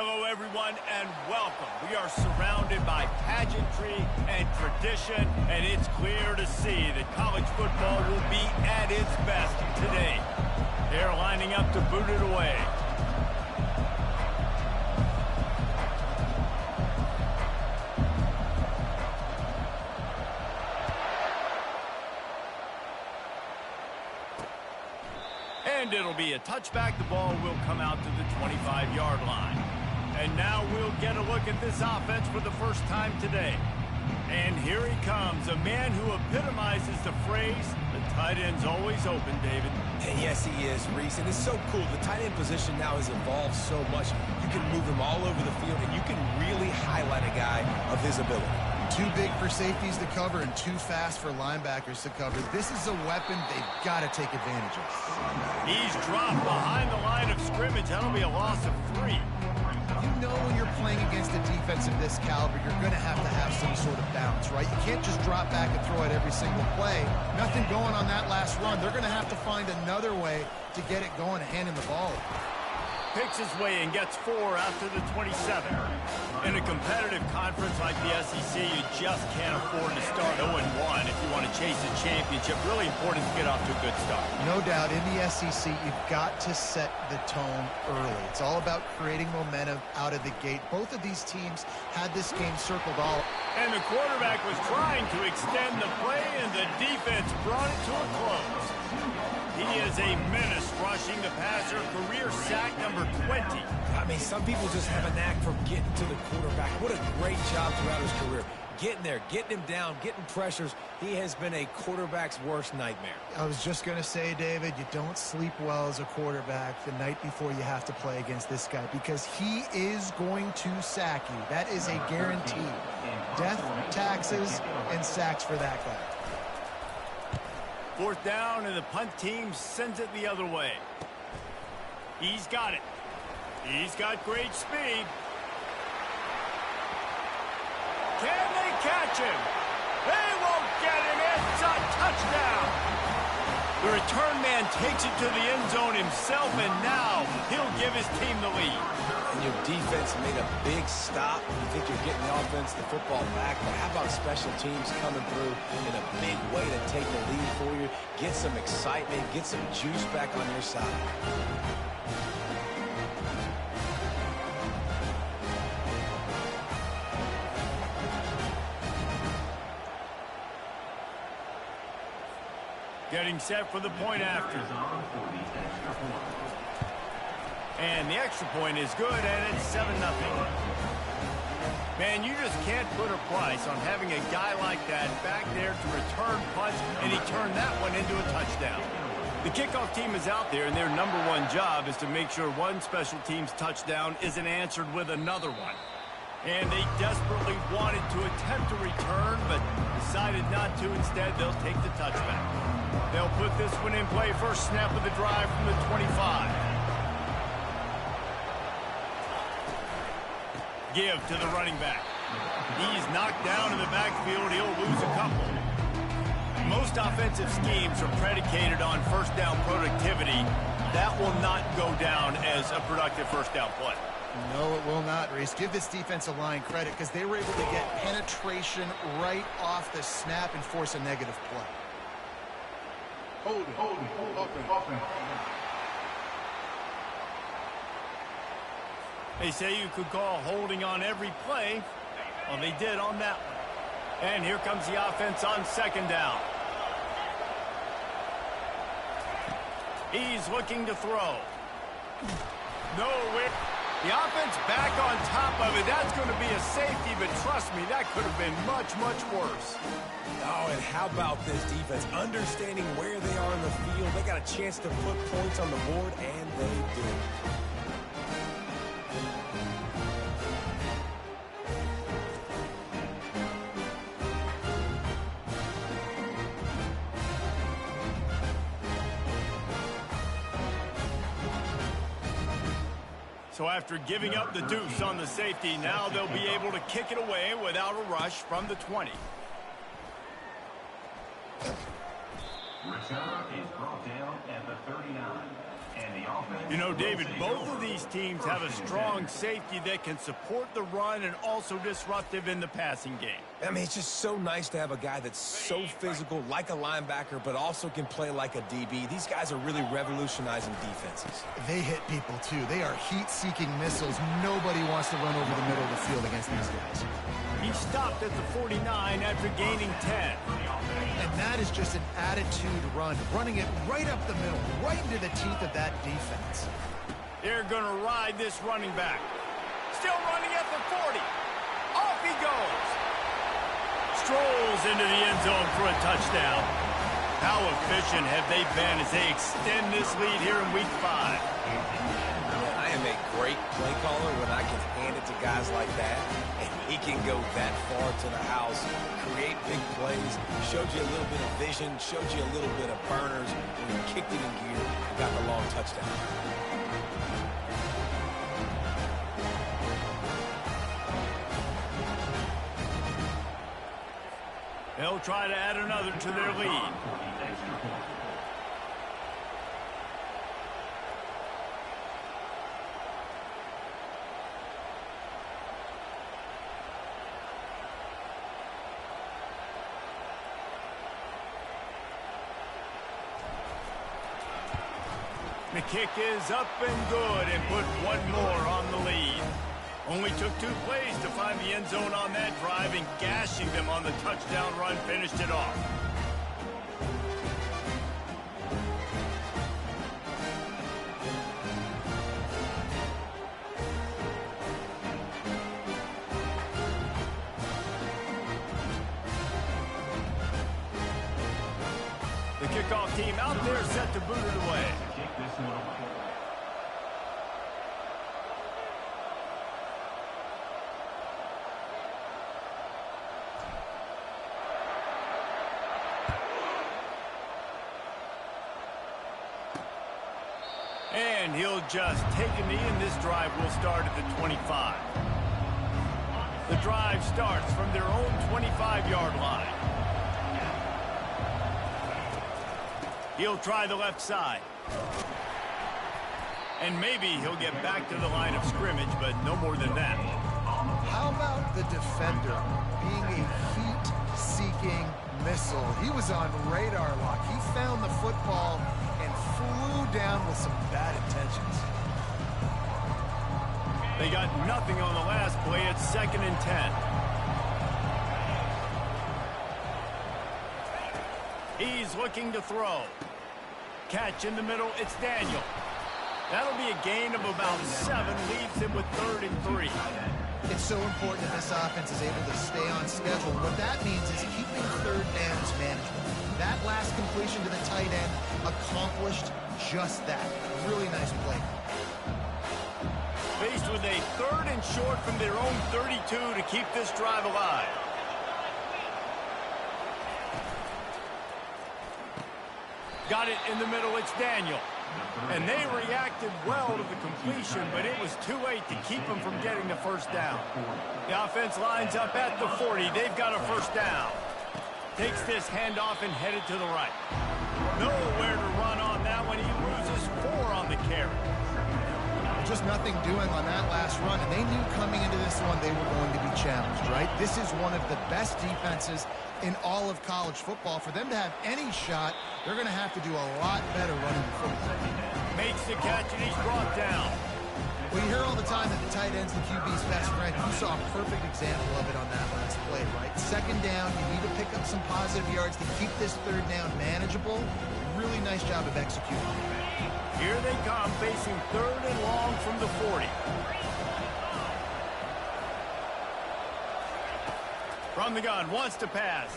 Hello, everyone, and welcome. We are surrounded by pageantry and tradition, and it's clear to see that college football will be at its best today. They're lining up to boot it away. And it'll be a touchback. The ball will come out to the 25-yard line. And now we'll get a look at this offense for the first time today. And here he comes, a man who epitomizes the phrase, the tight end's always open, David. And yes, he is, Reese. And it's so cool. The tight end position now has evolved so much. You can move him all over the field, and you can really highlight a guy of his ability. Too big for safeties to cover and too fast for linebackers to cover. This is a weapon they've got to take advantage of. He's dropped behind the line of scrimmage. That'll be a loss of 3. You know when you're playing against a defense of this caliber, you're going to have some sort of bounce, right? You can't just drop back and throw it every single play. Nothing going on that last run. They're going to have to find another way to get it going and hand him the ball. Picks his way and gets 4 after the 27. In a competitive conference like the SEC, you just can't afford to start 0-1 if you want to chase a championship. Really important to get off to a good start. No doubt, in the SEC, you've got to set the tone early. It's all about creating momentum out of the gate. Both of these teams had this game circled all. And the quarterback was trying to extend the play, and the defense brought it to a close. He is a menace rushing the passer, career sack number 20. I mean, some people just have a knack for getting to the quarterback. What a great job throughout his career. Getting there, getting him down, getting pressures. He has been a quarterback's worst nightmare. I was just going to say, David, you don't sleep well as a quarterback the night before you have to play against this guy because he is going to sack you. That is a guarantee. Death, taxes, and sacks for that guy. 4th down, and the punt team sends it the other way. He's got it. He's got great speed. Can they catch him? They won't get him. It's a touchdown. The return man takes it to the end zone himself, and now he'll give his team the lead. And your defense made a big stop. You think you're getting the offense, the football back, but how about special teams coming through in a big way to take the lead for you? Get some excitement, get some juice back on your side. Getting set for the point after. And the extra point is good, and it's 7-0. Man, you just can't put a price on having a guy like that back there to return punts, and he turned that one into a touchdown. The kickoff team is out there, and their #1 job is to make sure one special teams touchdown isn't answered with another one. And they desperately wanted to attempt a return, but decided not to. Instead, they'll take the touchback. They'll put this one in play. First snap of the drive from the 25. Give to the running back. He's knocked down in the backfield. He'll lose a couple. Most offensive schemes are predicated on first down productivity. That will not go down as a productive first down play. No, it will not, Reese. Give this defensive line credit because they were able to get penetration right off the snap and force a negative play. Hold it. They say you could call holding on every play. Well, they did on that one. And here comes the offense on 2nd down. He's looking to throw. Nowhere. The offense back on top of it. That's going to be a safety, but trust me, that could have been much, much worse. Oh, and how about this defense? Understanding where they are in the field. They got a chance to put points on the board, and they do. So after giving up the deuce on the safety, now they'll be able to kick it away without a rush from the 20. Return is brought down at the 39. You know, David, both of these teams have a strong safety that can support the run and also disruptive in the passing game. I mean, it's just so nice to have a guy that's so physical, like a linebacker, but also can play like a DB. These guys are really revolutionizing defenses. They hit people, too. They are heat-seeking missiles. Nobody wants to run over the middle of the field against these guys. He stopped at the 49 after gaining 10. And that is just an attitude run, running it right up the middle, right into the teeth of that defense. They're going to ride this running back. Still running at the 40. Off he goes. Strolls into the end zone for a touchdown. How efficient have they been as they extend this lead here in Week 5? I am a great play caller when I can hand it to guys like that. And he can go that far to the house, create big plays, showed you a little bit of vision, showed you a little bit of burners when he kicked it in gear and got the long touchdown. They'll try to add another to their lead. The kick is up and good and put one more on the lead. Only took 2 plays to find the end zone on that drive, and gashing them on the touchdown run finished it off. The kickoff team out there set to boot it away. And he'll just take a knee, and this drive will start at the 25. The drive starts from their own 25-yard line. He'll try the left side. And maybe he'll get back to the line of scrimmage, but no more than that. How about the defender being a heat-seeking missile? He was on radar lock. He found the football and flew down with some bad intentions. They got nothing on the last play. It's 2nd and 10. He's looking to throw. Catch in the middle. It's Daniel. That'll be a gain of about 7. Leaves him with 3rd and 3. It's so important that this offense is able to stay on schedule. What that means is keeping 3rd downs manageable. That last completion to the tight end accomplished just that. Really nice play. Faced with a 3rd and short from their own 32 to keep this drive alive. Got it in the middle. It's Daniel. And they reacted well to the completion, but it was too late to keep them from getting the first down. The offense lines up at the 40. They've got a first down. Takes this handoff and headed to the right. Nowhere to run on that one. He loses 4 on the carry. Just nothing doing on that last run, and they knew coming into this one they were going to be challenged, right? This is one of the best defenses in all of college football. For them to have any shot, they're going to have to do a lot better running the football. Makes the catch, and he's brought down. Well, you hear all the time that the tight end's the QB's best friend. You saw a perfect example of it on that last play, right? 2nd down, you need to pick up some positive yards to keep this 3rd down manageable. Really nice job of executing. Here they come, facing 3rd and long from the 40. From the gun, wants to pass.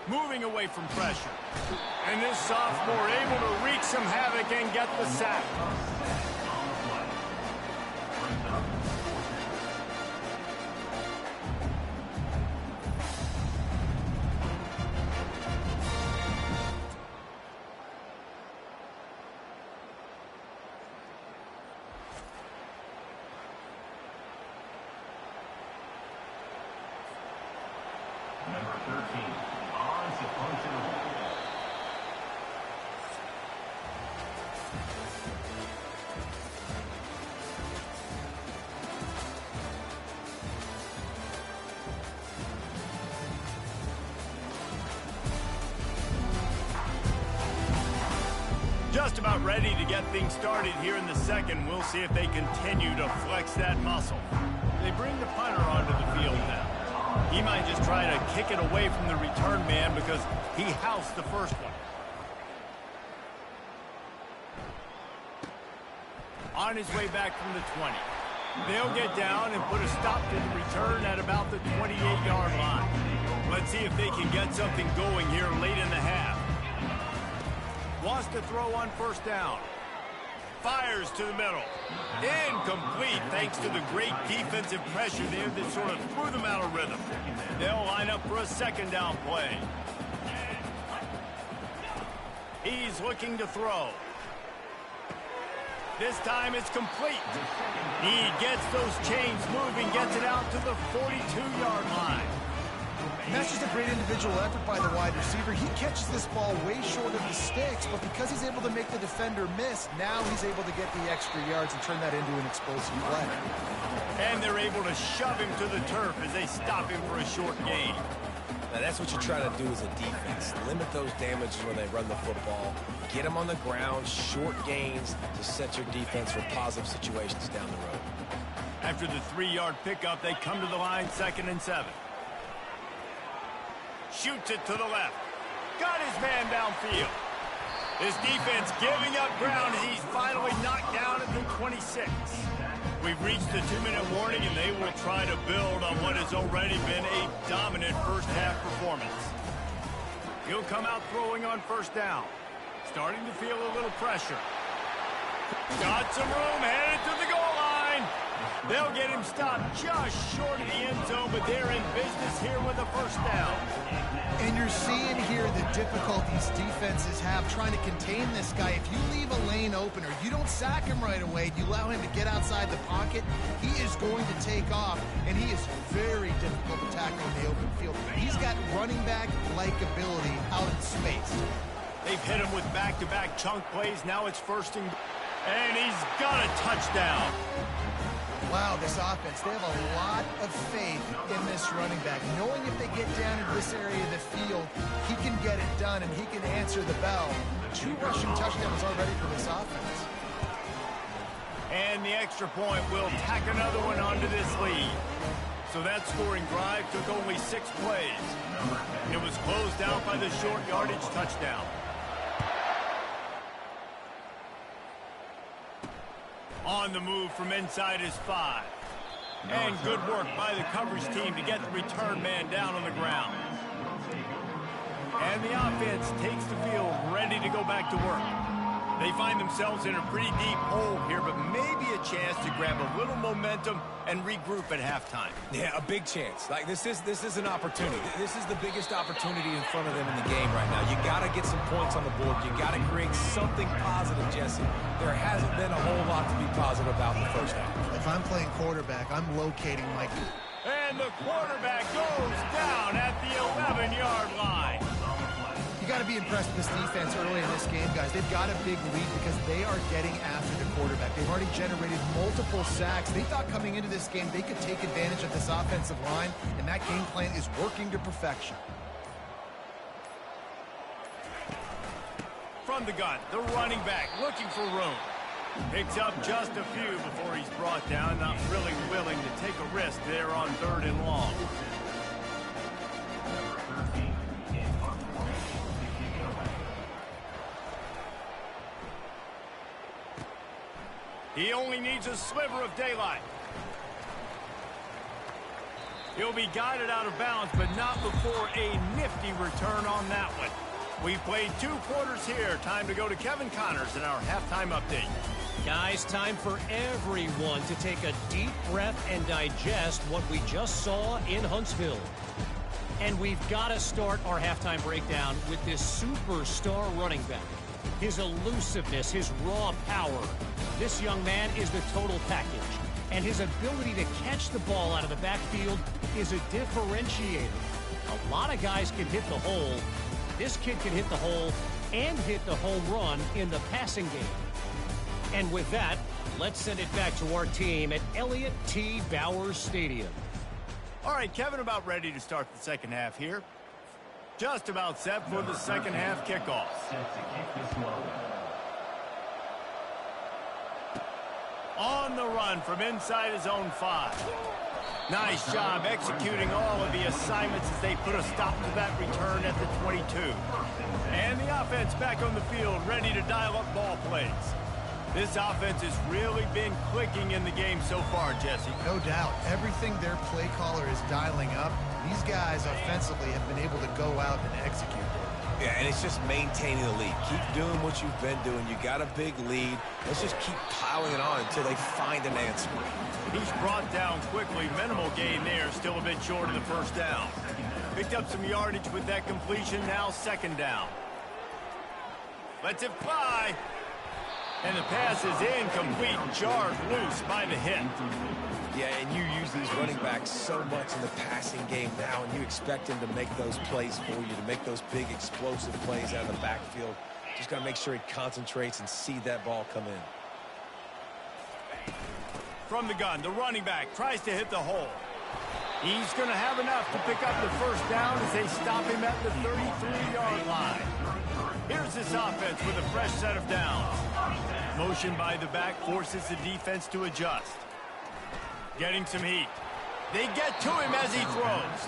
Moving away from pressure. And this sophomore able to wreak some havoc and get the sack. Number 13, on to Just about ready to get things started here in the second. We'll see if they continue to flex that muscle. They bring the punter onto the field now. He might just try to kick it away from the return man because he housed the first one. On his way back from the 20. They'll get down and put a stop to the return at about the 28-yard line. Let's see if they can get something going here late in the half. Wants to throw on first down. Fires to the middle. Incomplete thanks to the great defensive pressure there that sort of threw them out of rhythm. They'll line up for a second down play. He's looking to throw. This time it's complete. He gets those chains moving, gets it out to the 42-yard line. And that's just a great individual effort by the wide receiver. He catches this ball way short of the sticks, but because he's able to make the defender miss, now he's able to get the extra yards and turn that into an explosive play. And they're able to shove him to the turf as they stop him for a short gain. Now that's what you're trying to do as a defense. Limit those damages when they run the football. Get them on the ground, short gains to set your defense for positive situations down the road. After the 3-yard pickup, they come to the line 2nd and 7. Shoots it to the left. Got his man downfield. His defense giving up ground as he's finally knocked down at the 26. We've reached the 2-minute warning, and they will try to build on what has already been a dominant first-half performance. He'll come out throwing on first down. Starting to feel a little pressure. Got some room, headed to the goal line. They'll get him stopped just short of the end zone, but they're in business here with a first down. And you're seeing here the difficulties defenses have trying to contain this guy. If you leave a lane open or you don't sack him right away, you allow him to get outside the pocket, he is going to take off, and he is very difficult to tackle in the open field. He's got running back-like ability out in space. They've hit him with back-to-back chunk plays. Now it's first and he's got a touchdown. Wow, this offense, they have a lot of faith in this running back. Knowing if they get down in this area of the field, he can get it done and he can answer the bell. 2 rushing touchdowns already for this offense. And the extra point will tack another one onto this lead. So that scoring drive took only 6 plays. It was closed out by the short yardage touchdown. On the move from inside his 5. And good work by the coverage team to get the return man down on the ground. And the offense takes the field ready to go back to work. They find themselves in a pretty deep hole here, but maybe a chance to grab a little momentum and regroup at halftime. Yeah, a big chance. Like this is an opportunity. This is the biggest opportunity in front of them in the game right now. You got to get some points on the board. You got to create something positive, Jesse. There hasn't been a whole lot to be positive about in the first half. If I'm playing quarterback, I'm locating my... And the quarterback goes down at the 11-yard line. You got to be impressed with this defense early in this game, guys. They've got a big lead because they are getting after the quarterback. They've already generated multiple sacks. They thought coming into this game they could take advantage of this offensive line, and that game plan is working to perfection. From the gun, the running back looking for room. Picks up just a few before he's brought down, not really willing to take a risk there on 3rd and long. He only needs a sliver of daylight. He'll be guided out of bounds, but not before a nifty return on that one. We've played 2 quarters here. Time to go to Kevin Connors in our halftime update. Guys, time for everyone to take a deep breath and digest what we just saw in Huntsville. And we've got to start our halftime breakdown with this superstar running back. His elusiveness, his raw power. This young man is the total package. And his ability to catch the ball out of the backfield is a differentiator. A lot of guys can hit the hole. This kid can hit the hole and hit the home run in the passing game. And with that, let's send it back to our team at Elliott T. Bowers Stadium. All right, Kevin, about ready to start the second half here. Just about set for the second half kickoff. On the run from inside his own 5. Nice job executing all of the assignments as they put a stop to that return at the 22. And the offense back on the field, ready to dial up ball plays. This offense has really been clicking in the game so far, Jesse. No doubt. Everything their play caller is dialing up, these guys offensively have been able to go out and execute. Yeah, and it's just maintaining the lead. Keep doing what you've been doing. You got a big lead. Let's just keep piling it on until they find an answer. He's brought down quickly. Minimal gain there. Still a bit short of the first down. Picked up some yardage with that completion. Now second down. Lets it fly. And the pass is incomplete and charged loose by the hit. Yeah, and you use these running backs so much in the passing game now, and you expect him to make those plays for you, to make those big explosive plays out of the backfield. Just got to make sure he concentrates and see that ball come in. From the gun, the running back tries to hit the hole. He's going to have enough to pick up the first down as they stop him at the 33-yard line. Here's this offense with a fresh set of downs. Motion by the back forces the defense to adjust. Getting some heat. They get to him as he throws.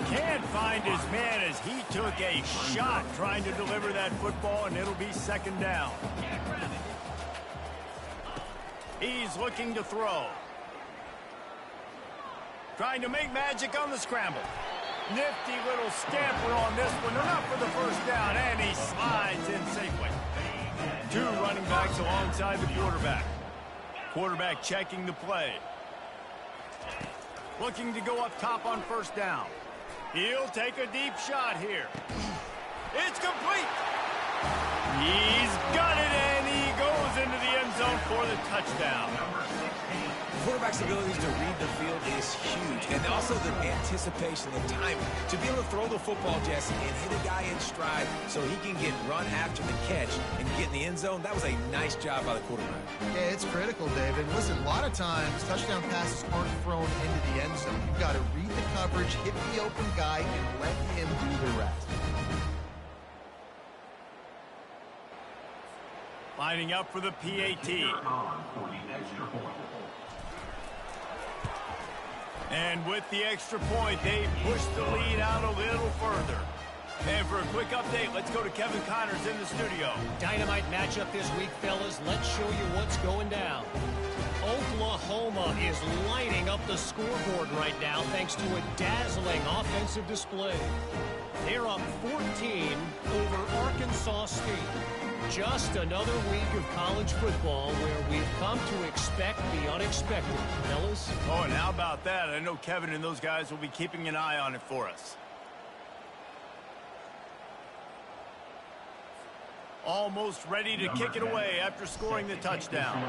Can't find his man as he took a shot trying to deliver that football, and it'll be second down. He's looking to throw. Trying to make magic on the scramble. Nifty little scamper on this one. Enough for the first down, and he slides in safely. 2 running backs alongside the quarterback. Quarterback checking the play. Looking to go up top on first down. He'll take a deep shot here. It's complete. He's got it, and he goes into the end zone for the touchdown. Quarterback's abilities to read the field is huge, and also the anticipation, the timing. To be able to throw the football, Jesse, and hit a guy in stride so he can get run after the catch and get in the end zone, that was a nice job by the quarterback. Yeah, it's critical, David. Listen, a lot of times, touchdown passes aren't thrown into the end zone. You've got to read the coverage, hit the open guy, and let him do the rest. Lining up for the PAT. And with the extra point, they push the lead out a little further. And for a quick update, let's go to Kevin Connors in the studio. Dynamite matchup this week, fellas. Let's show you what's going down. Oklahoma is lighting up the scoreboard right now thanks to a dazzling offensive display. They're up 14 over Arkansas State. Just another week of college football where we've come to expect the unexpected, fellas. Oh, and how about that? I know Kevin and those guys will be keeping an eye on it for us. Almost ready to kick it away after scoring the touchdown.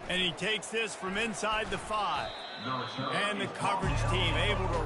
And he takes this from inside the 5. And the coverage team able to